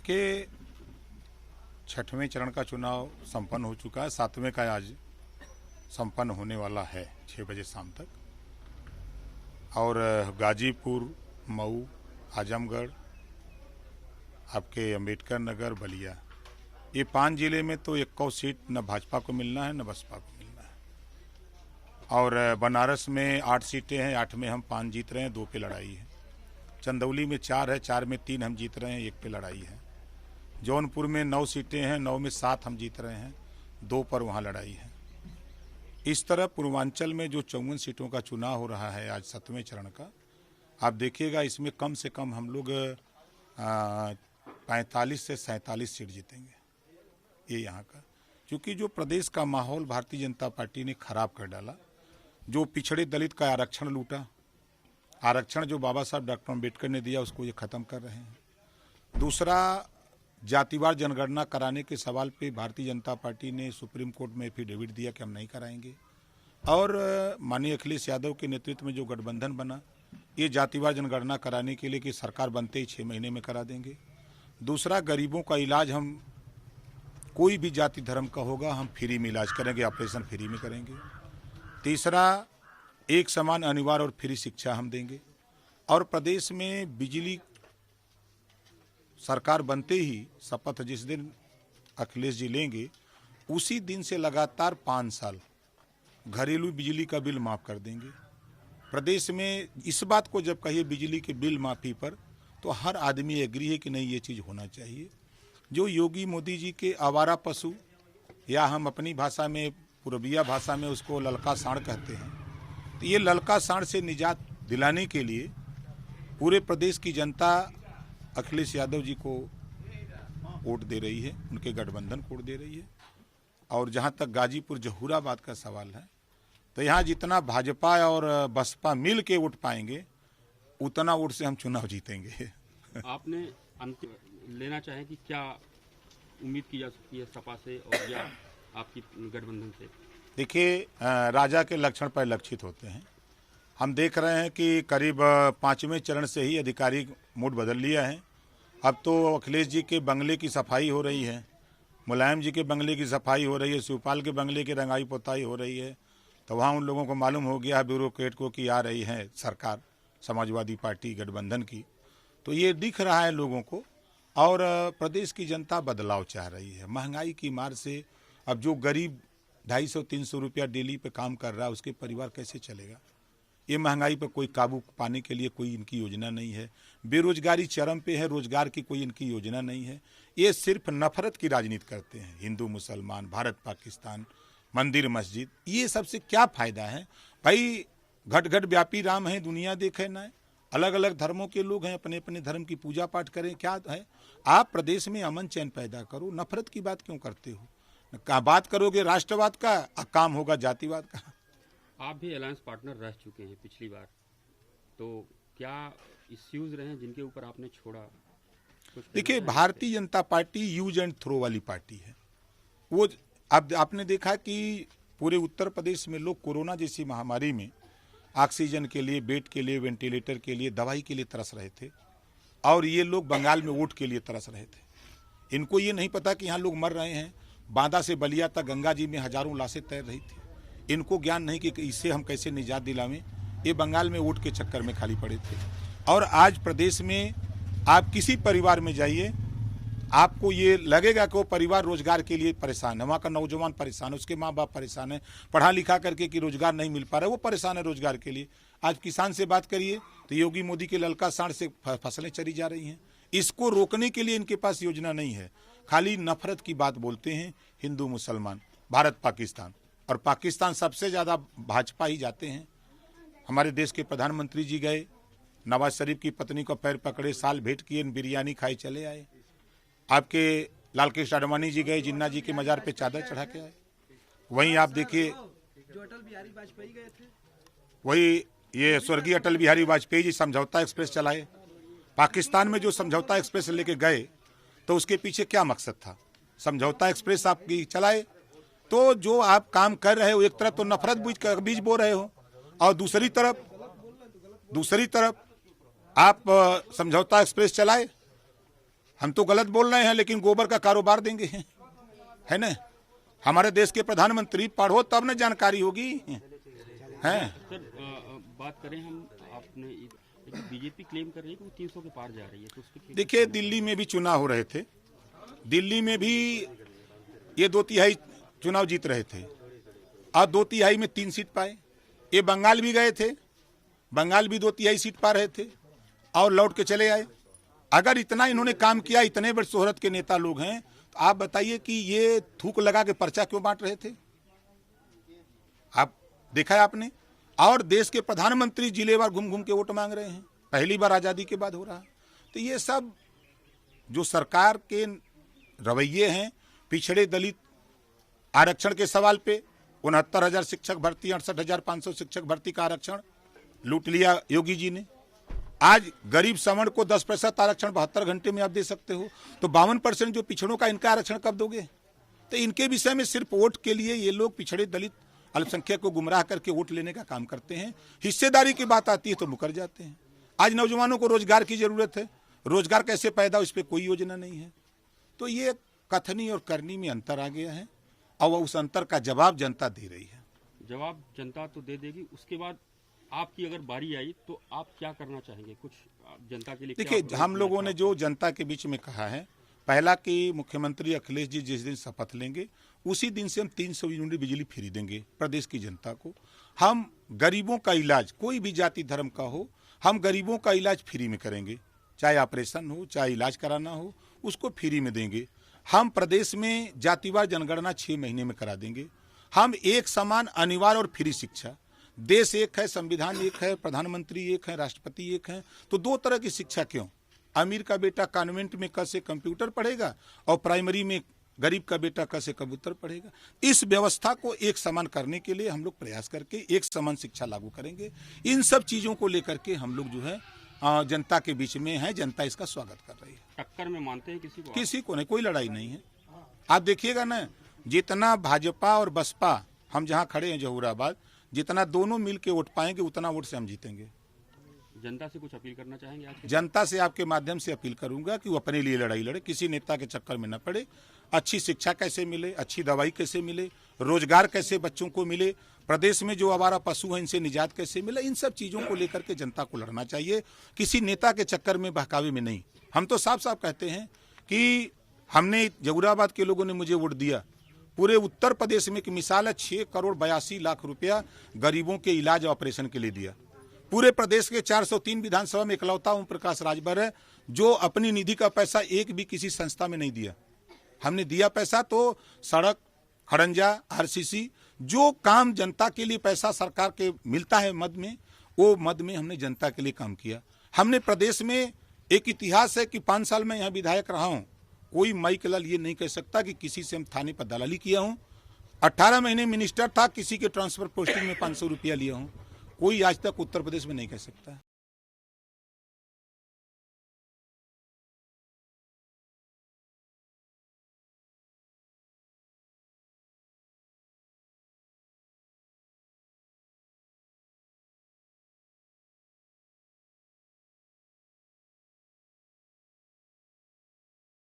के 6वें चरण का चुनाव संपन्न हो चुका है। 7वें का आज संपन्न होने वाला है 6 बजे शाम तक। और गाजीपुर, मऊ, आजमगढ़, आपके अंबेडकर नगर, बलिया, ये 5 जिले में तो 1 सीट न भाजपा को मिलना है न बसपा को मिलना है। और बनारस में 8 सीटें हैं, 8 में हम 5 जीत रहे हैं, 2 पे लड़ाई है। चंदौली में 4 है, 4 में 3 हम जीत रहे हैं, 1 पे लड़ाई है। जौनपुर में 9 सीटें हैं, 9 में 7 हम जीत रहे हैं, 2 पर वहाँ लड़ाई है। इस तरह पूर्वांचल में जो 54 सीटों का चुनाव हो रहा है आज 7वें चरण का, आप देखिएगा इसमें कम से कम हम लोग 45 से 47 सीट जीतेंगे। ये यहाँ का, क्योंकि जो प्रदेश का माहौल भारतीय जनता पार्टी ने खराब कर डाला, जो पिछड़े दलित का आरक्षण लूटा, आरक्षण जो बाबा साहब डॉक्टर अम्बेडकर ने दिया उसको ये खत्म कर रहे हैं। दूसरा, जातिवार जनगणना कराने के सवाल पे भारतीय जनता पार्टी ने सुप्रीम कोर्ट में एफिडेविट दिया कि हम नहीं कराएंगे। और माननीय अखिलेश यादव के नेतृत्व में जो गठबंधन बना, ये जातिवार जनगणना कराने के लिए कि सरकार बनते ही 6 महीने में करा देंगे। दूसरा, गरीबों का इलाज हम कोई भी जाति धर्म का होगा हम फ्री में इलाज करेंगे, ऑपरेशन फ्री में करेंगे। तीसरा, एक समान अनिवार्य और फ्री शिक्षा हम देंगे। और प्रदेश में बिजली सरकार बनते ही शपथ जिस दिन अखिलेश जी लेंगे उसी दिन से लगातार 5 साल घरेलू बिजली का बिल माफ़ कर देंगे। प्रदेश में इस बात को जब कहिए बिजली के बिल माफ़ी पर, तो हर आदमी एग्री है कि नहीं ये चीज़ होना चाहिए। जो योगी मोदी जी के आवारा पशु, या हम अपनी भाषा में पूर्विया भाषा में उसको ललका साँड़ कहते हैं, तो ये ललका साँड़ से निजात दिलाने के लिए पूरे प्रदेश की जनता अखिलेश यादव जी को वोट दे रही है, उनके गठबंधन को वोट दे रही है। और जहाँ तक गाजीपुर जहूराबाद का सवाल है, तो यहाँ जितना भाजपा और बसपा मिल के वोट पाएंगे उतना वोट से हम चुनाव जीतेंगे। आपने अंतिम लेना चाहें कि क्या उम्मीद की जा सकती है सपा से और या आपकी गठबंधन से? देखिए, राजा के लक्षण पर लक्षित होते हैं। हम देख रहे हैं कि करीब 5वें चरण से ही अधिकारी मूड बदल लिया है। अब तो अखिलेश जी के बंगले की सफाई हो रही है, मुलायम जी के बंगले की सफाई हो रही है, शिवपाल के बंगले की रंगाई पोताई हो रही है। तो वहाँ उन लोगों को मालूम हो गया है ब्यूरोक्रेट को कि आ रही है सरकार समाजवादी पार्टी गठबंधन की। तो ये दिख रहा है लोगों को। और प्रदेश की जनता बदलाव चाह रही है। महंगाई की मार से अब जो गरीब 250-300 रुपया डेली पे काम कर रहा है उसके परिवार कैसे चलेगा? ये महंगाई पर कोई काबू पाने के लिए कोई इनकी योजना नहीं है। बेरोजगारी चरम पे है, रोजगार की कोई इनकी योजना नहीं है। ये सिर्फ नफरत की राजनीति करते हैं। हिंदू मुसलमान, भारत पाकिस्तान, मंदिर मस्जिद, ये सबसे क्या फायदा है भाई? घट घट व्यापी राम है, दुनिया देखे ना है। अलग अलग धर्मों के लोग हैं, अपने अपने धर्म की पूजा पाठ करें, क्या है? आप प्रदेश में अमन चैन पैदा करो, नफरत की बात क्यों करते हो? बात करोगे राष्ट्रवाद का, काम होगा जातिवाद का। आप भी अलायंस पार्टनर रह चुके हैं पिछली बार, तो क्या इश्यूज रहे जिनके ऊपर आपने छोड़ा? देखिए, Bharatiya Janata party use and throw वाली पार्टी है। वो अब आपने देखा कि पूरे उत्तर प्रदेश में लोग कोरोना जैसी महामारी में ऑक्सीजन के लिए, बेड के लिए, वेंटिलेटर के लिए, दवाई के लिए तरस रहे थे। और ये लोग बंगाल में वोट के लिए तरस रहे थे। इनको ये नहीं पता कि यहाँ लोग मर रहे हैं। बांदा से बलिया तक गंगा जी में हजारों लाशें तैर रही थी। इनको ज्ञान नहीं कि इससे हम कैसे निजात दिलावें। ये बंगाल में वोट के चक्कर में खाली पड़े थे। और आज प्रदेश में आप किसी परिवार में जाइए, आपको ये लगेगा कि वो परिवार रोजगार के लिए परेशान है। वहाँ का नौजवान परेशान है, उसके माँ बाप परेशान है, पढ़ा लिखा करके कि रोजगार नहीं मिल पा रहा है, वो परेशान है रोजगार के लिए। आज किसान से बात करिए तो योगी मोदी के ललका साँड़ से फसलें चरी जा रही हैं। इसको रोकने के लिए इनके पास योजना नहीं है। खाली नफरत की बात बोलते हैं। हिंदू मुसलमान, भारत पाकिस्तान, और पाकिस्तान सबसे ज़्यादा भाजपा ही जाते हैं। हमारे देश के प्रधानमंत्री जी गए, नवाज शरीफ की पत्नी को पैर पकड़े, साल भेंट किए, बिरयानी खाई चले आए। आपके लाल कृष्ण आडवाणी जी गए, जिन्ना जी के मजार पे चादर चढ़ा के आए। वहीं आप देखिए, जो अटल बिहारी वाजपेयी गए थे, वही ये स्वर्गीय अटल बिहारी वाजपेयी जी समझौता एक्सप्रेस चलाए। पाकिस्तान में जो समझौता एक्सप्रेस लेके गए तो उसके पीछे क्या मकसद था? समझौता एक्सप्रेस आप चलाए तो जो आप काम कर रहे हो, एक तरफ तो नफरत बीज बो रहे हो, और दूसरी तरफ आप समझौता एक्सप्रेस चलाए। हम तो गलत बोल रहे हैं, लेकिन गोबर का कारोबार देंगे, है ना। हमारे देश के प्रधानमंत्री, पढ़ो तब न जानकारी होगी, है। सर बात करें हम, आपने बीजेपी क्लेम कर रही है कि वो 300 के पार जा रही है, तो उसके देखिए, दिल्ली में भी चुनाव हो रहे थे, दिल्ली में भी ये 2/3 चुनाव जीत रहे थे और 2/3 में 3 सीट पाए। ये बंगाल भी गए थे, बंगाल भी 2/3 सीट पा रहे थे और लौट के चले आए। अगर इतना इन्होंने काम किया, इतने बड़े शोहरत के नेता लोग हैं, तो आप बताइए कि ये थूक लगा के पर्चा क्यों बांट रहे थे? आप देखा है आपने? और देश के प्रधानमंत्री जिलेवार घूम घूम के वोट मांग रहे हैं, पहली बार आजादी के बाद हो रहा है। तो ये सब जो सरकार के रवैये हैं, पिछड़े दलित आरक्षण के सवाल पे 69,000 शिक्षक भर्ती, 68,500 शिक्षक भर्ती का आरक्षण लूट लिया योगी जी ने। आज गरीब सवर्ण को 10% आरक्षण 72 घंटे में आप दे सकते हो, तो 52% जो पिछड़ों का, इनका आरक्षण कब दोगे? तो इनके विषय में सिर्फ वोट के लिए ये लोग पिछड़े दलित अल्पसंख्यक को गुमराह करके वोट लेने का काम करते हैं। हिस्सेदारी की बात आती है तो मुकर जाते हैं। आज नौजवानों को रोजगार की जरूरत है, रोजगार कैसे पैदा हो, इस पर कोई योजना नहीं है। तो ये कथनी और करनी में अंतर आ गया है और उस अंतर का जवाब जनता दे रही है। जवाब जनता तो दे देगी, उसके बाद आपकी अगर बारी आई तो आप क्या करना चाहेंगे? कुछ जनता के लिए देखिए, हम लोगों ने जो जनता के बीच में कहा है, पहला कि मुख्यमंत्री अखिलेश जी जिस दिन शपथ लेंगे उसी दिन से हम 300 यूनिट बिजली फ्री देंगे प्रदेश की जनता को। हम गरीबों का इलाज, कोई भी जाति धर्म का हो, हम गरीबों का इलाज फ्री में करेंगे, चाहे ऑपरेशन हो, चाहे इलाज कराना हो, उसको फ्री में देंगे। हम प्रदेश में जातिवार जनगणना 6 महीने में करा देंगे। हम एक समान, अनिवार्य और फ्री शिक्षा, देश एक है, संविधान एक है, प्रधानमंत्री एक है, राष्ट्रपति एक है, तो 2 तरह की शिक्षा क्यों? अमीर का बेटा कॉन्वेंट में कैसे कंप्यूटर पढ़ेगा और प्राइमरी में गरीब का बेटा कैसे कबूतर पढ़ेगा? इस व्यवस्था को एक समान करने के लिए हम लोग प्रयास करके एक समान शिक्षा लागू करेंगे। इन सब चीजों को लेकर के हम लोग जो है जनता के बीच में है, जनता इसका स्वागत कर रही है। टक्कर में मानते हैं किसी को? किसी को नहीं, कोई लड़ाई नहीं है। आप देखिएगा ना, जितना भाजपा और बसपा, हम जहाँ खड़े हैं जहूराबाद, जितना दोनों मिल के वोट पाएंगे उतना वोट से हम जीतेंगे। जनता से कुछ अपील करना चाहेंगे आज? जनता से आपके माध्यम से अपील करूंगा कि वो अपने लिए लड़ाई लड़े, किसी नेता के चक्कर में न पड़े। अच्छी शिक्षा कैसे मिले, अच्छी दवाई कैसे मिले, रोजगार कैसे बच्चों को मिले, प्रदेश में जो आवारा पशु हैं इनसे निजात कैसे मिले, इन सब चीज़ों को लेकर के जनता को लड़ना चाहिए, किसी नेता के चक्कर में, बहकावे में नहीं। हम तो साफ साफ कहते हैं कि हमने, जहूराबाद के लोगों ने मुझे वोट दिया, पूरे उत्तर प्रदेश में एक मिसाल है, 6 करोड़ 82 लाख रुपया गरीबों के इलाज ऑपरेशन के लिए दिया। पूरे प्रदेश के 403 विधानसभा में इकलौता ओम प्रकाश राजभर है जो अपनी निधि का पैसा एक भी किसी संस्था में नहीं दिया। हमने दिया पैसा तो सड़क, खड़ंजा, आरसीसी, जो काम जनता के लिए पैसा सरकार के मिलता है मद में, वो मद में हमने जनता के लिए काम किया। हमने प्रदेश में, एक इतिहास है कि 5 साल में यहाँ विधायक रहा हूँ, कोई माइक लाल ये नहीं कह सकता कि किसी से हम थाने पर दलाली किया हूँ। 18 महीने मिनिस्टर था, किसी के ट्रांसफर पोस्टिंग में 500 रुपया लिया हूँ, कोई आज तक उत्तर प्रदेश में नहीं कह सकता।